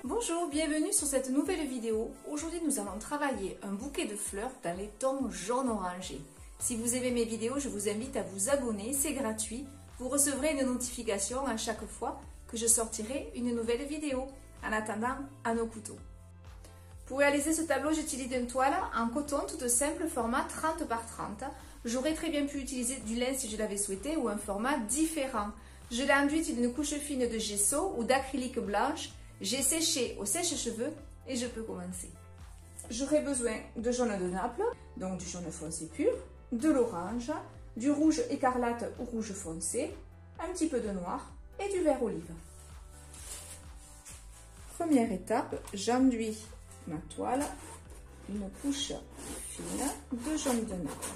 Bonjour, bienvenue sur cette nouvelle vidéo. Aujourd'hui nous allons travailler un bouquet de fleurs dans les tons jaune orangé. Si vous aimez mes vidéos, je vous invite à vous abonner, c'est gratuit. Vous recevrez une notification à chaque fois que je sortirai une nouvelle vidéo. En attendant, à nos couteaux. Pour réaliser ce tableau, j'utilise une toile en coton toute simple, format 30 par 30. J'aurais très bien pu utiliser du lin si je l'avais souhaité ou un format différent. Je l'ai enduite d'une couche fine de gesso ou d'acrylique blanche. J'ai séché au sèche-cheveux et je peux commencer. J'aurai besoin de jaune de Naples, donc du jaune foncé pur, de l'orange, du rouge écarlate ou rouge foncé, un petit peu de noir et du vert olive. Première étape, j'enduis ma toile d'une couche fine de jaune de Naples.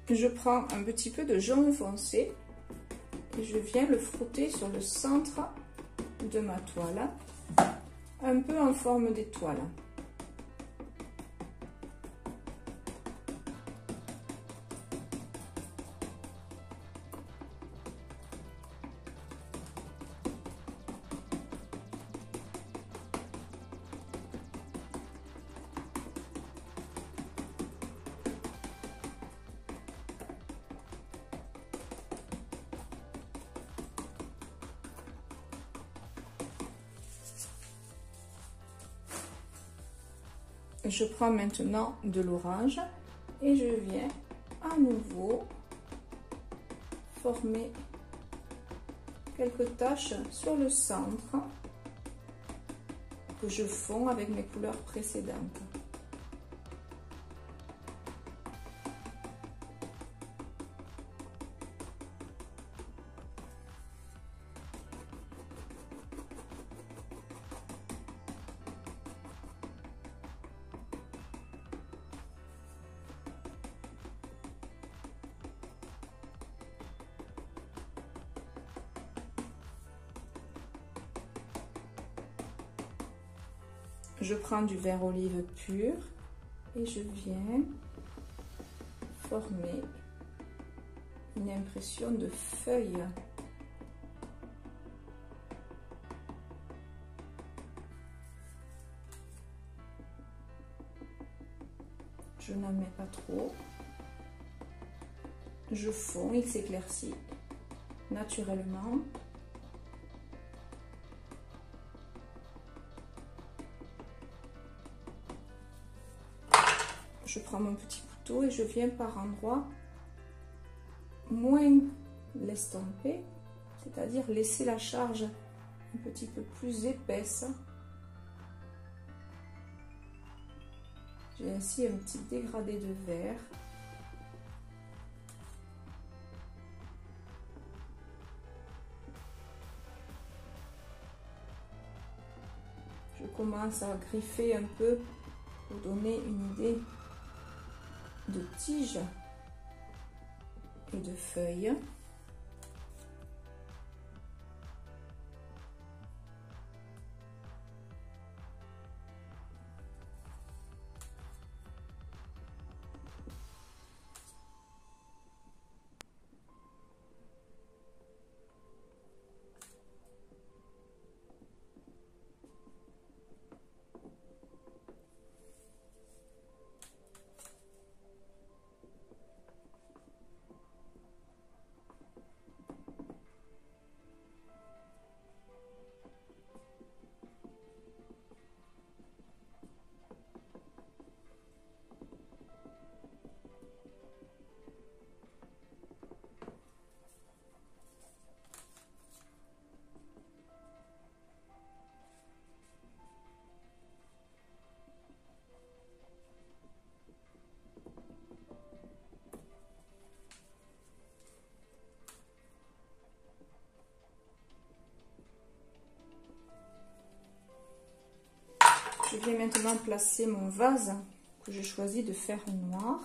Je prends un petit peu de jaune foncé et je viens le frotter sur le centre de ma toile, un peu en forme d'étoile. Je prends maintenant de l'orange et je viens à nouveau former quelques taches sur le centre que je fonds avec mes couleurs précédentes. Je prends du vert olive pur et je viens former une impression de feuille. Je n'en mets pas trop. Je fonds, il s'éclaircit naturellement. Je prends mon petit couteau et je viens par endroits moins l'estomper, c'est-à-dire laisser la charge un petit peu plus épaisse. J'ai ainsi un petit dégradé de vert. Je commence à griffer un peu pour donner une idée de tiges et de feuilles. Je vais maintenant placer mon vase que j'ai choisi de faire noir.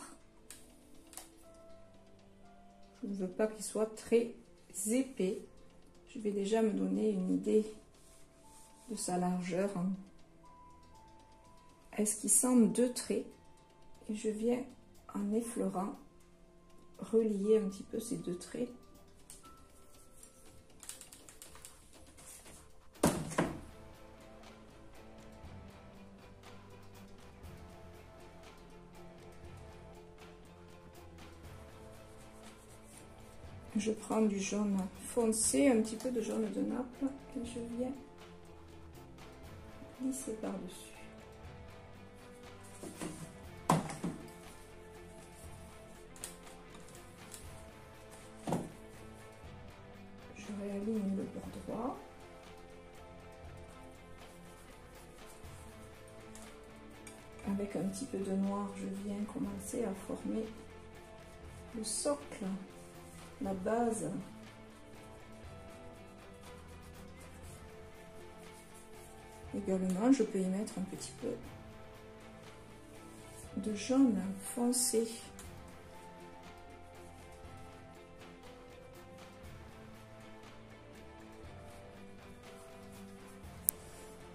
Je ne veux pas qu'il soit très épais. Je vais déjà me donner une idée de sa largeur, esquissant 2 traits, et je viens en effleurant relier un petit peu ces 2 traits. Je prends du jaune foncé, un petit peu de jaune de Naples, et je viens glisser par-dessus. Je réaligne le bord droit. Avec un petit peu de noir, je viens commencer à former le socle, la base. Également, je peux y mettre un petit peu de jaune foncé.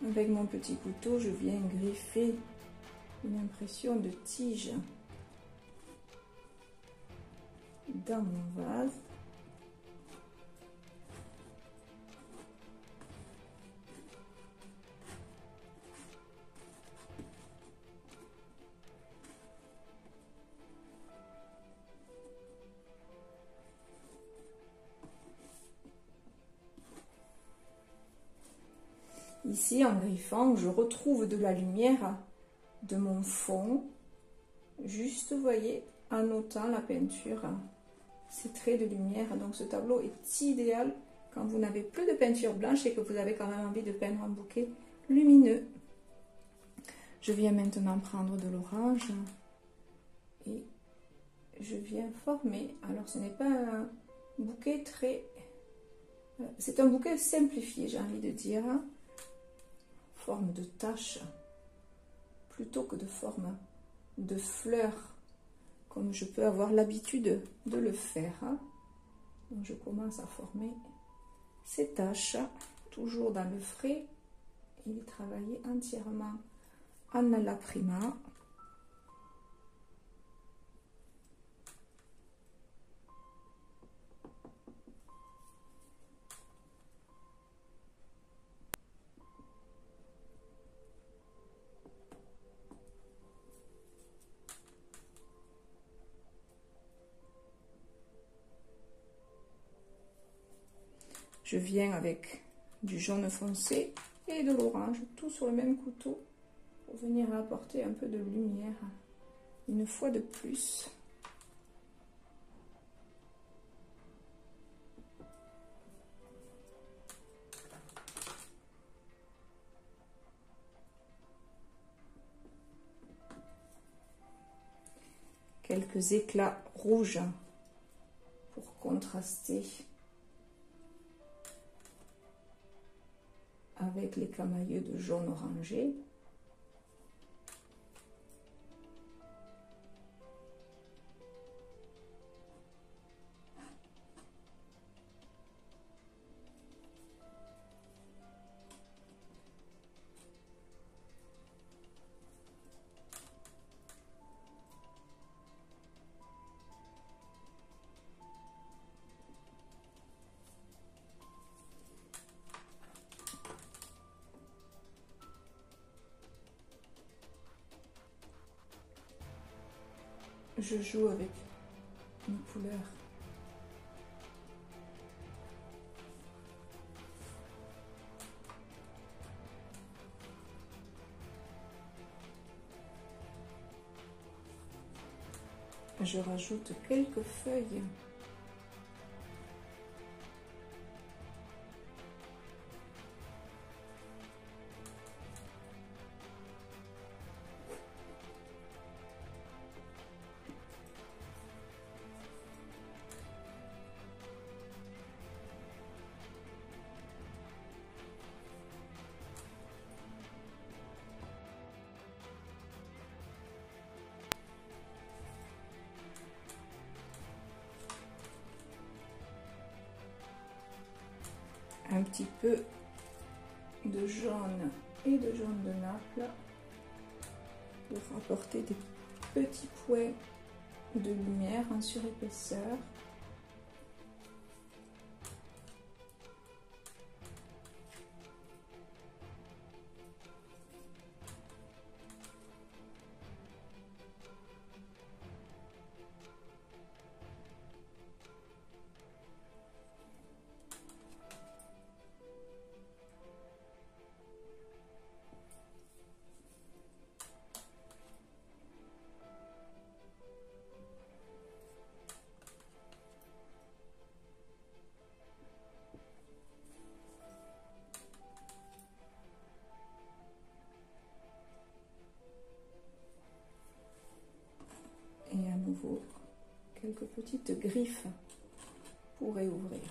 Avec mon petit couteau, je viens greffer une impression de tige dans mon vase. Ici, en griffant, je retrouve de la lumière de mon fond, juste, vous voyez, en notant la peinture, ces traits de lumière. Donc ce tableau est idéal quand vous n'avez plus de peinture blanche et que vous avez quand même envie de peindre un bouquet lumineux. Je viens maintenant prendre de l'orange et je viens former. Alors ce n'est pas un bouquet très... C'est un bouquet simplifié, j'ai envie de dire. Forme de tache plutôt que de forme de fleurs comme je peux avoir l'habitude de le faire. Donc je commence à former ces taches toujours dans le frais et les travailler entièrement en alla prima. Je viens avec du jaune foncé et de l'orange, tout sur le même couteau, pour venir apporter un peu de lumière une fois de plus. Quelques éclats rouges pour contraster avec les camailleux de jaune orangé. Je joue avec une couleur. Je rajoute quelques feuilles. Un petit peu de jaune et de jaune de Naples pour apporter des petits points de lumière en surépaisseur. Et à nouveau, quelques petites griffes pour réouvrir.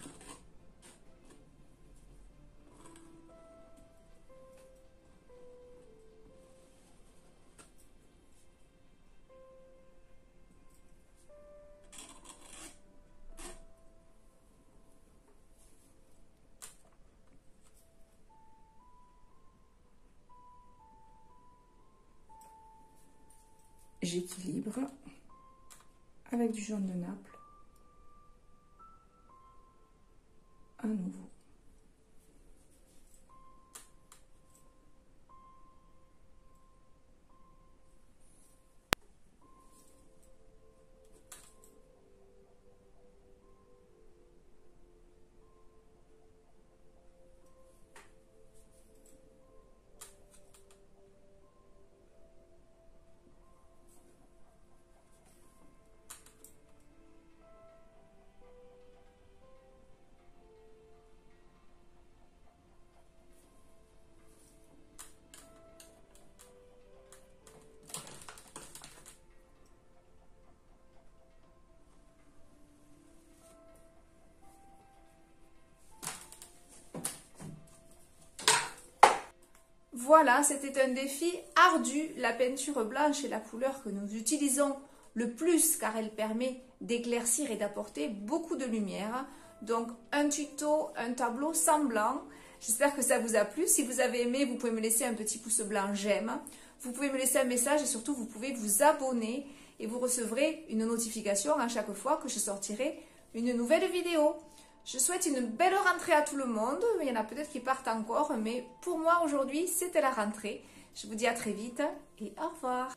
J'équilibre avec du jaune de Naples à nouveau. Voilà, c'était un défi ardu. La peinture blanche est la couleur que nous utilisons le plus car elle permet d'éclaircir et d'apporter beaucoup de lumière. Donc un tuto, un tableau sans blanc. J'espère que ça vous a plu. Si vous avez aimé, vous pouvez me laisser un petit pouce blanc j'aime. Vous pouvez me laisser un message et surtout vous pouvez vous abonner et vous recevrez une notification à chaque fois que je sortirai une nouvelle vidéo. Je souhaite une belle rentrée à tout le monde. Il y en a peut-être qui partent encore, mais pour moi aujourd'hui, c'était la rentrée. Je vous dis à très vite et au revoir.